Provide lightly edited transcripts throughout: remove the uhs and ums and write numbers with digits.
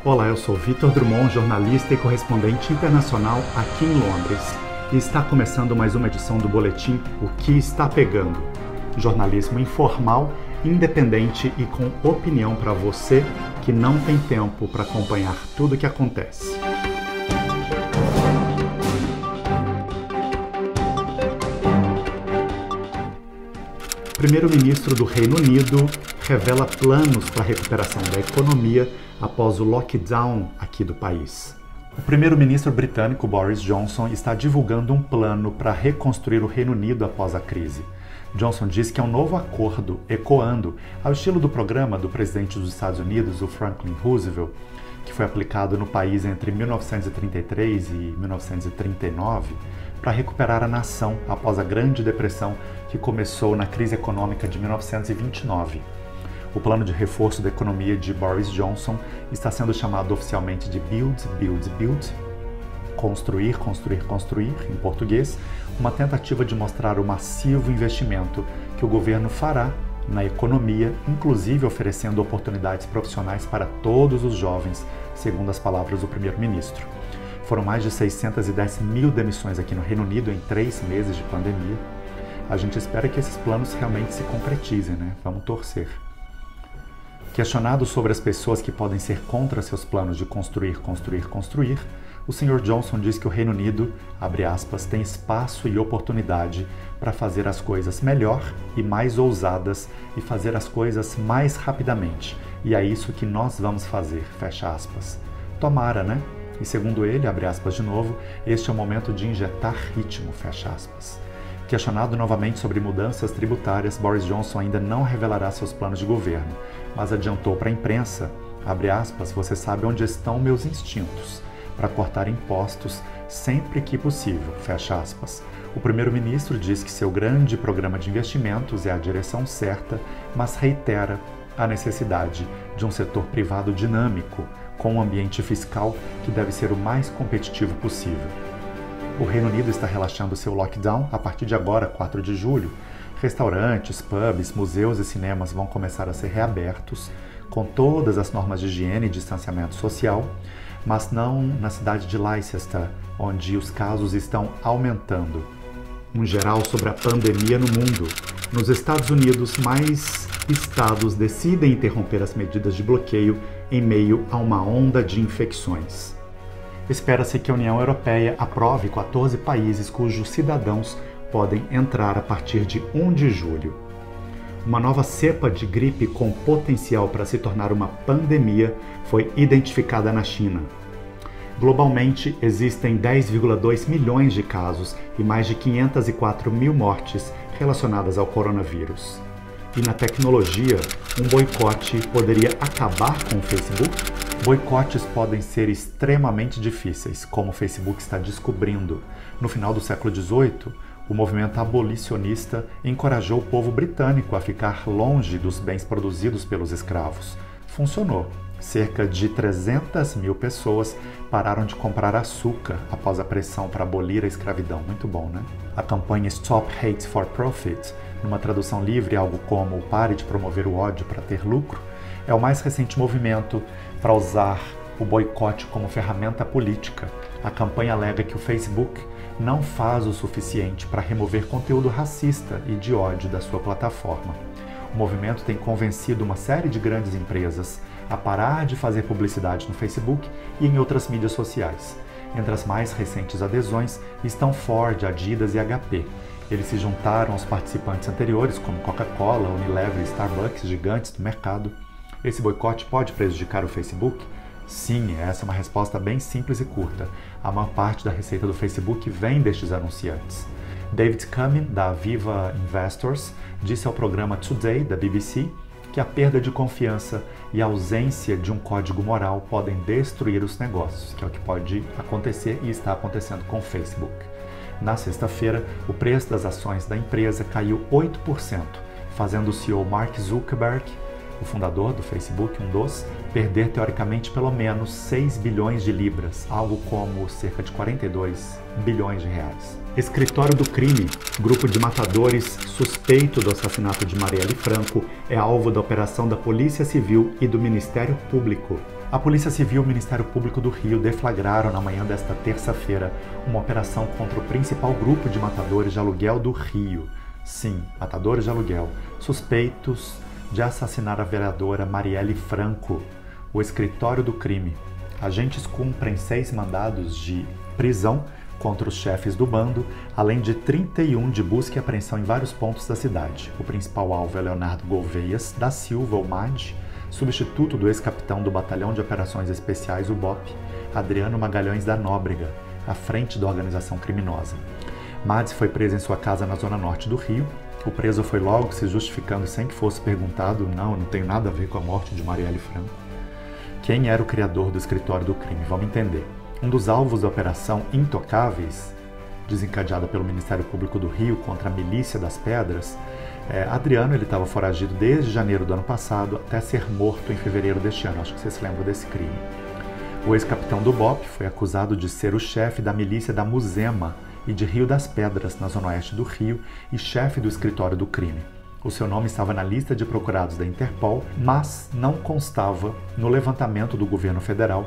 Olá, eu sou Vitor Drummond, jornalista e correspondente internacional aqui em Londres. E está começando mais uma edição do boletim O que está pegando? Jornalismo informal, independente e com opinião para você que não tem tempo para acompanhar tudo o que acontece. O primeiro-ministro do Reino Unido revela planos para a recuperação da economia após o lockdown aqui do país. O primeiro-ministro britânico Boris Johnson está divulgando um plano para reconstruir o Reino Unido após a crise. Johnson diz que é um novo acordo, ecoando ao estilo do programa do presidente dos Estados Unidos, o Franklin Roosevelt, que foi aplicado no país entre 1933 e 1939, para recuperar a nação após a Grande Depressão que começou na crise econômica de 1929. O plano de reforço da economia de Boris Johnson está sendo chamado oficialmente de Build, Build, Build, construir, construir, construir, em português, uma tentativa de mostrar o massivo investimento que o governo fará na economia, inclusive oferecendo oportunidades profissionais para todos os jovens, segundo as palavras do primeiro-ministro. Foram mais de 610 mil demissões aqui no Reino Unido em 3 meses de pandemia. A gente espera que esses planos realmente se concretizem, né? Vamos torcer. Questionado sobre as pessoas que podem ser contra seus planos de construir, construir, construir, o Sr. Johnson diz que o Reino Unido, abre aspas, tem espaço e oportunidade para fazer as coisas melhor e mais ousadas e fazer as coisas mais rapidamente. E é isso que nós vamos fazer, fecha aspas. Tomara, né? E segundo ele, abre aspas de novo, este é o momento de injetar ritmo, fecha aspas. Questionado novamente sobre mudanças tributárias, Boris Johnson ainda não revelará seus planos de governo, mas adiantou para a imprensa, abre aspas, você sabe onde estão meus instintos, para cortar impostos sempre que possível, fecha aspas. O primeiro-ministro diz que seu grande programa de investimentos é a direção certa, mas reitera a necessidade de um setor privado dinâmico, com um ambiente fiscal que deve ser o mais competitivo possível. O Reino Unido está relaxando seu lockdown a partir de agora, 4 de julho. Restaurantes, pubs, museus e cinemas vão começar a ser reabertos, com todas as normas de higiene e distanciamento social, mas não na cidade de Leicester, onde os casos estão aumentando. Um geral sobre a pandemia no mundo. Nos Estados Unidos, mais estados decidem interromper as medidas de bloqueio em meio a uma onda de infecções. Espera-se que a União Europeia aprove 14 países cujos cidadãos podem entrar a partir de 1 de julho. Uma nova cepa de gripe com potencial para se tornar uma pandemia foi identificada na China. Globalmente, existem 10,2 milhões de casos e mais de 504 mil mortes relacionadas ao coronavírus. E na tecnologia, um boicote poderia acabar com o Facebook? Boicotes podem ser extremamente difíceis, como o Facebook está descobrindo. No final do século XVIII, o movimento abolicionista encorajou o povo britânico a ficar longe dos bens produzidos pelos escravos. Funcionou. Cerca de 300 mil pessoas pararam de comprar açúcar após a pressão para abolir a escravidão. Muito bom, né? A campanha Stop Hate for Profit, numa tradução livre, algo como pare de promover o ódio para ter lucro, é o mais recente movimento para usar o boicote como ferramenta política. A campanha alega que o Facebook não faz o suficiente para remover conteúdo racista e de ódio da sua plataforma. O movimento tem convencido uma série de grandes empresas a parar de fazer publicidade no Facebook e em outras mídias sociais. Entre as mais recentes adesões estão Ford, Adidas e HP. Eles se juntaram aos participantes anteriores, como Coca-Cola, Unilever e Starbucks, gigantes do mercado. Esse boicote pode prejudicar o Facebook? Sim, essa é uma resposta bem simples e curta. A maior parte da receita do Facebook vem destes anunciantes. David Cumming, da Viva Investors, disse ao programa Today, da BBC, que a perda de confiança e a ausência de um código moral podem destruir os negócios, que é o que pode acontecer e está acontecendo com o Facebook. Na sexta-feira, o preço das ações da empresa caiu 8%, fazendo o CEO Mark Zuckerberg, o fundador do Facebook, um dos, perder teoricamente pelo menos 6 bilhões de libras, algo como cerca de 42 bilhões de reais. Escritório do Crime, grupo de matadores suspeito do assassinato de Marielle Franco, é alvo da operação da Polícia Civil e do Ministério Público. A Polícia Civil e o Ministério Público do Rio deflagraram na manhã desta terça-feira uma operação contra o principal grupo de matadores de aluguel do Rio. Sim, matadores de aluguel, suspeitos de assassinar a vereadora Marielle Franco. O escritório do crime. Agentes cumprem 6 mandados de prisão contra os chefes do bando, além de 31 de busca e apreensão em vários pontos da cidade. O principal alvo é Leonardo Gouveias da Silva, o MAD, substituto do ex-capitão do Batalhão de Operações Especiais, o BOP, Adriano Magalhães da Nóbrega, à frente da organização criminosa. Mads foi preso em sua casa na zona norte do Rio. O preso foi logo se justificando sem que fosse perguntado: não tem nada a ver com a morte de Marielle Franco. Quem era o criador do escritório do crime? Vamos entender. Um dos alvos da Operação Intocáveis, desencadeada pelo Ministério Público do Rio contra a Milícia das Pedras, Adriano estava foragido desde janeiro do ano passado até ser morto em fevereiro deste ano. Acho que você se lembra desse crime. O ex-capitão do BOP foi acusado de ser o chefe da milícia da Muzema e de Rio das Pedras, na zona oeste do Rio, e chefe do escritório do crime. O seu nome estava na lista de procurados da Interpol, mas não constava no levantamento do governo federal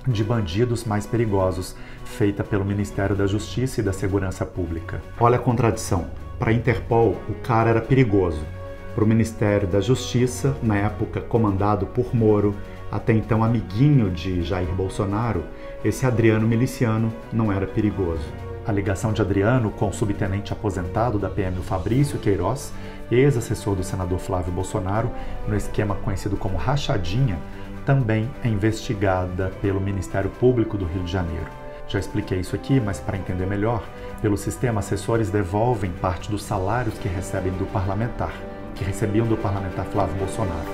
de bandidos mais perigosos, feita pelo Ministério da Justiça e da Segurança Pública. Olha a contradição. Para a Interpol, o cara era perigoso. Para o Ministério da Justiça, na época comandado por Moro, até então amiguinho de Jair Bolsonaro, esse Adriano miliciano não era perigoso. A ligação de Adriano com o subtenente aposentado da PM, o Fabrício Queiroz, ex-assessor do senador Flávio Bolsonaro, no esquema conhecido como rachadinha, também é investigada pelo Ministério Público do Rio de Janeiro. Já expliquei isso aqui, mas para entender melhor, pelo sistema, assessores devolvem parte dos salários que recebem do parlamentar, que recebiam do parlamentar Flávio Bolsonaro.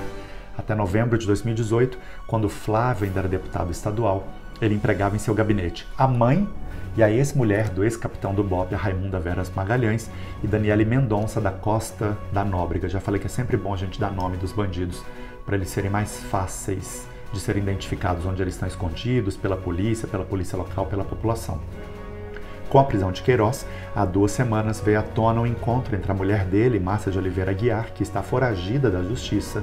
Até novembro de 2018, quando Flávio ainda era deputado estadual, ele empregava em seu gabinete a mãe e a ex-mulher do ex-capitão do BOP, a Raimunda Veras Magalhães, e Daniele Mendonça da Costa da Nóbrega. Já falei que é sempre bom a gente dar nome dos bandidos, para eles serem mais fáceis de serem identificados onde eles estão escondidos, pela polícia local, pela população. Com a prisão de Queiroz, há 2 semanas veio à tona o encontro entre a mulher dele, Márcia de Oliveira Aguiar, que está foragida da justiça,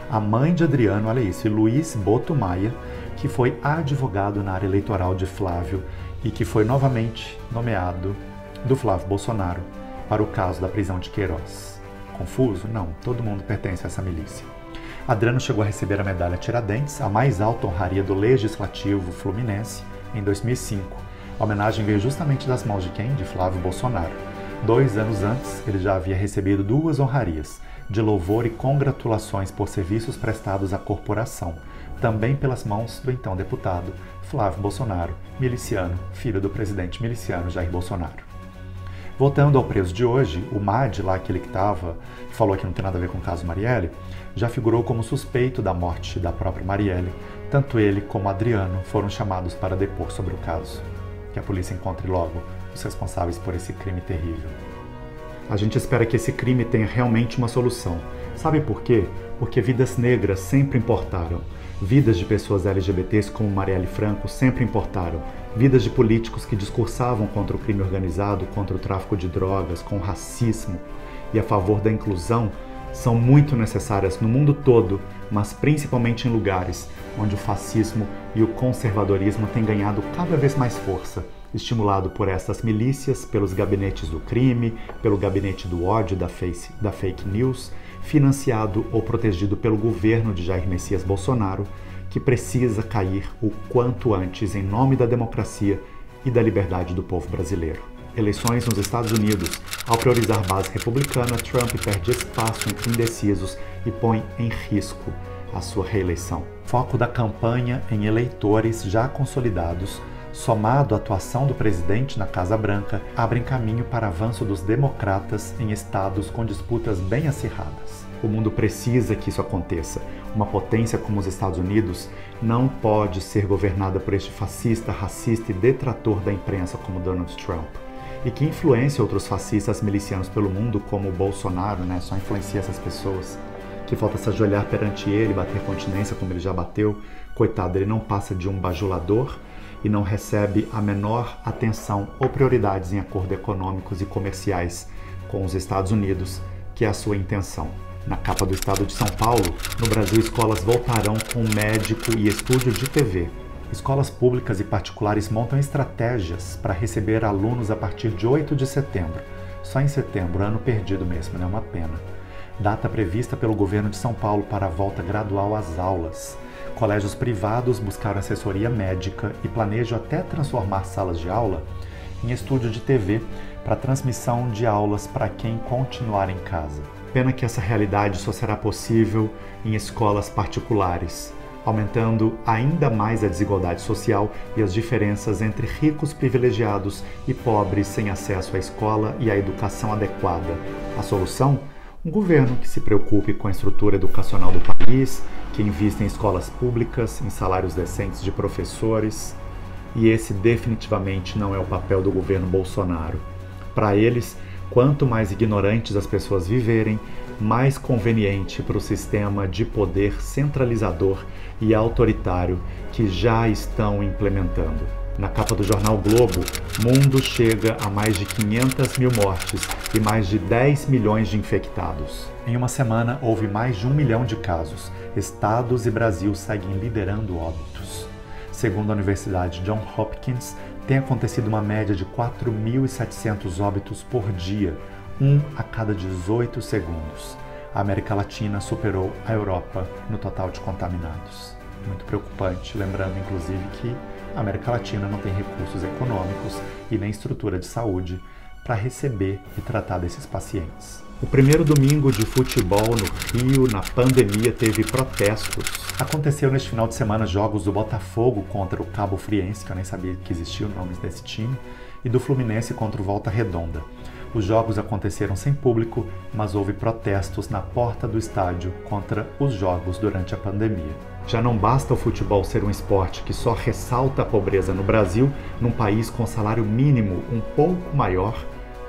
a mãe de Adriano, olha isso, e Luiz Boto Maia, que foi advogado na área eleitoral de Flávio e que foi novamente nomeado do Flávio Bolsonaro para o caso da prisão de Queiroz. Confuso? Não, todo mundo pertence a essa milícia. Adriano chegou a receber a medalha Tiradentes, a mais alta honraria do Legislativo Fluminense, em 2005. A homenagem veio justamente das mãos de quem? De Flávio Bolsonaro. 2 anos antes, ele já havia recebido 2 honrarias, de louvor e congratulações por serviços prestados à corporação, também pelas mãos do então deputado Flávio Bolsonaro, miliciano, filho do presidente miliciano Jair Bolsonaro. Voltando ao preso de hoje, o MAD, lá aquele que falou que não tem nada a ver com o caso Marielle, já figurou como suspeito da morte da própria Marielle. Tanto ele como Adriano foram chamados para depor sobre o caso. Que a polícia encontre logo os responsáveis por esse crime terrível. A gente espera que esse crime tenha realmente uma solução. Sabe por quê? Porque vidas negras sempre importaram. Vidas de pessoas LGBTs como Marielle Franco sempre importaram. Vidas de políticos que discursavam contra o crime organizado, contra o tráfico de drogas, com o racismo e a favor da inclusão são muito necessárias no mundo todo, mas principalmente em lugares onde o fascismo e o conservadorismo têm ganhado cada vez mais força, estimulado por essas milícias, pelos gabinetes do crime, pelo gabinete do ódio da fake news, financiado ou protegido pelo governo de Jair Messias Bolsonaro, que precisa cair o quanto antes em nome da democracia e da liberdade do povo brasileiro. Eleições nos Estados Unidos. Ao priorizar base republicana, Trump perde espaço entre indecisos e põe em risco a sua reeleição. Foco da campanha em eleitores já consolidados, somado à atuação do presidente na Casa Branca, abrem caminho para avanço dos democratas em estados com disputas bem acirradas. O mundo precisa que isso aconteça. Uma potência como os Estados Unidos não pode ser governada por este fascista, racista e detrator da imprensa como Donald Trump. E que influencia outros fascistas milicianos pelo mundo, como o Bolsonaro, só influencia essas pessoas. Que falta se ajoelhar perante ele, bater continência como ele já bateu. Coitado, ele não passa de um bajulador e não recebe a menor atenção ou prioridades em acordos econômicos e comerciais com os Estados Unidos, que é a sua intenção. Na capa do estado de São Paulo, no Brasil, escolas voltarão com médico e estúdio de TV. Escolas públicas e particulares montam estratégias para receber alunos a partir de 8 de setembro. Só em setembro, ano perdido mesmo, né? Uma pena. Data prevista pelo governo de São Paulo para a volta gradual às aulas. Colégios privados buscaram assessoria médica e planejam até transformar salas de aula em estúdio de TV para transmissão de aulas para quem continuar em casa. Pena que essa realidade só será possível em escolas particulares, aumentando ainda mais a desigualdade social e as diferenças entre ricos privilegiados e pobres sem acesso à escola e à educação adequada. A solução? Um governo que se preocupe com a estrutura educacional do país, que invista em escolas públicas, em salários decentes de professores. E esse definitivamente não é o papel do governo Bolsonaro. Para eles, quanto mais ignorantes as pessoas viverem, mais conveniente para o sistema de poder centralizador e autoritário que já estão implementando. Na capa do jornal Globo, mundo chega a mais de 500 mil mortes e mais de 10 milhões de infectados. Em uma semana, houve mais de 1 milhão de casos. Estados e Brasil seguem liderando óbitos. Segundo a Universidade Johns Hopkins, tem acontecido uma média de 4.700 óbitos por dia, um a cada 18 segundos. A América Latina superou a Europa no total de contaminados. Muito preocupante, lembrando inclusive que a América Latina não tem recursos econômicos e nem estrutura de saúde para receber e tratar desses pacientes. O primeiro domingo de futebol no Rio, na pandemia, teve protestos. Aconteceu neste final de semana jogos do Botafogo contra o Cabo Friense, que eu nem sabia que existia o nome desse time, e do Fluminense contra o Volta Redonda. Os jogos aconteceram sem público, mas houve protestos na porta do estádio contra os jogos durante a pandemia. Já não basta o futebol ser um esporte que só ressalta a pobreza no Brasil, num país com salário mínimo um pouco maior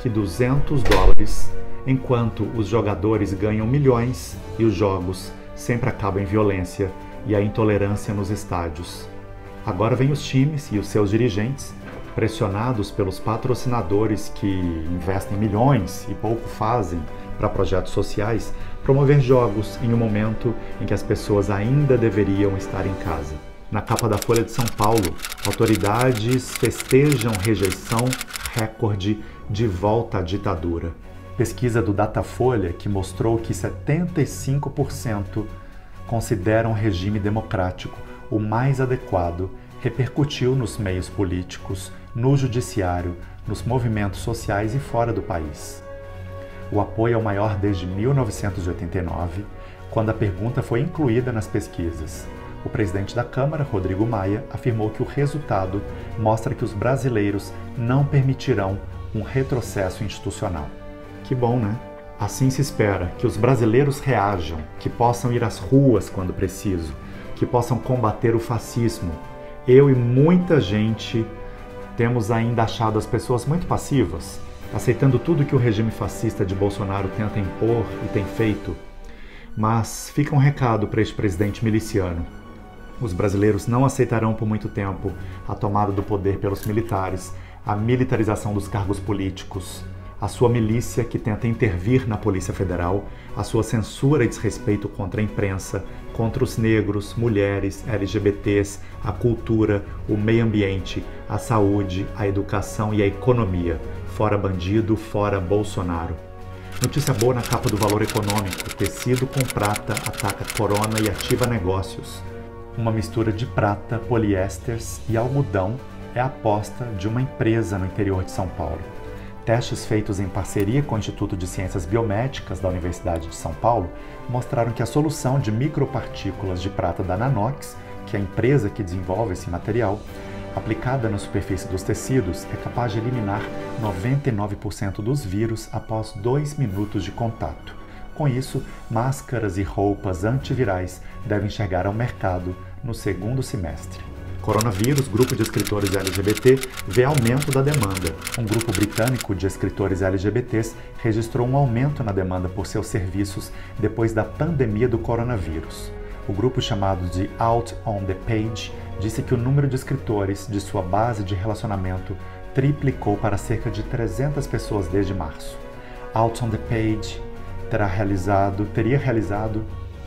que $200, enquanto os jogadores ganham milhões e os jogos sempre acabam em violência e a intolerância nos estádios. Agora vem os times e os seus dirigentes, pressionados pelos patrocinadores que investem milhões e pouco fazem para projetos sociais, promover jogos em um momento em que as pessoas ainda deveriam estar em casa. Na capa da Folha de São Paulo, autoridades festejam rejeição recorde de volta à ditadura. Pesquisa do Datafolha que mostrou que 75% consideram o regime democrático o mais adequado repercutiu nos meios políticos, no judiciário, nos movimentos sociais e fora do país. O apoio é o maior desde 1989, quando a pergunta foi incluída nas pesquisas. O presidente da Câmara, Rodrigo Maia, afirmou que o resultado mostra que os brasileiros não permitirão um retrocesso institucional. Que bom, né? Assim se espera que os brasileiros reajam, que possam ir às ruas quando preciso, que possam combater o fascismo. Eu e muita gente temos ainda achado as pessoas muito passivas, aceitando tudo que o regime fascista de Bolsonaro tenta impor e tem feito. Mas fica um recado para este presidente miliciano. Os brasileiros não aceitarão por muito tempo a tomada do poder pelos militares, a militarização dos cargos políticos, a sua milícia que tenta intervir na Polícia Federal, a sua censura e desrespeito contra a imprensa, contra os negros, mulheres, LGBTs, a cultura, o meio ambiente, a saúde, a educação e a economia. Fora bandido, fora Bolsonaro. Notícia boa na capa do Valor Econômico. Tecido com prata ataca corona e ativa negócios. Uma mistura de prata, poliésteres e algodão é a aposta de uma empresa no interior de São Paulo. Testes feitos em parceria com o Instituto de Ciências Biomédicas da Universidade de São Paulo mostraram que a solução de micropartículas de prata da Nanox, que é a empresa que desenvolve esse material, aplicada na superfície dos tecidos, é capaz de eliminar 99% dos vírus após 2 minutos de contato. Com isso, máscaras e roupas antivirais devem chegar ao mercado no segundo semestre. Coronavírus, grupo de escritores LGBT, vê aumento da demanda. Um grupo britânico de escritores LGBTs registrou um aumento na demanda por seus serviços depois da pandemia do coronavírus. O grupo chamado de Out on the Page disse que o número de escritores de sua base de relacionamento triplicou para cerca de 300 pessoas desde março. Out on the Page teria realizado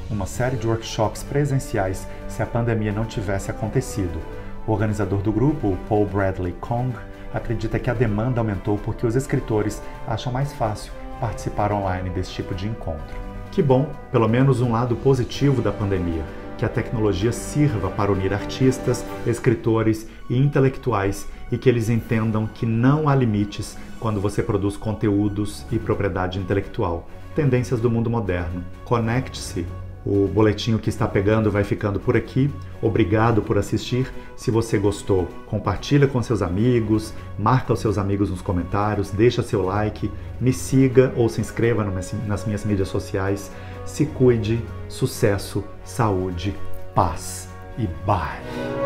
uma série de workshops presenciais se a pandemia não tivesse acontecido. O organizador do grupo, Paul Bradley Kong, acredita que a demanda aumentou porque os escritores acham mais fácil participar online desse tipo de encontro. Que bom, pelo menos um lado positivo da pandemia, que a tecnologia sirva para unir artistas, escritores e intelectuais e que eles entendam que não há limites quando você produz conteúdos e propriedade intelectual. Tendências do mundo moderno. Conecte-se! O boletim que está pegando vai ficando por aqui. Obrigado por assistir. Se você gostou, compartilha com seus amigos, marca os seus amigos nos comentários, deixa seu like, me siga ou se inscreva nas minhas mídias sociais. Se cuide, sucesso, saúde, paz e bye!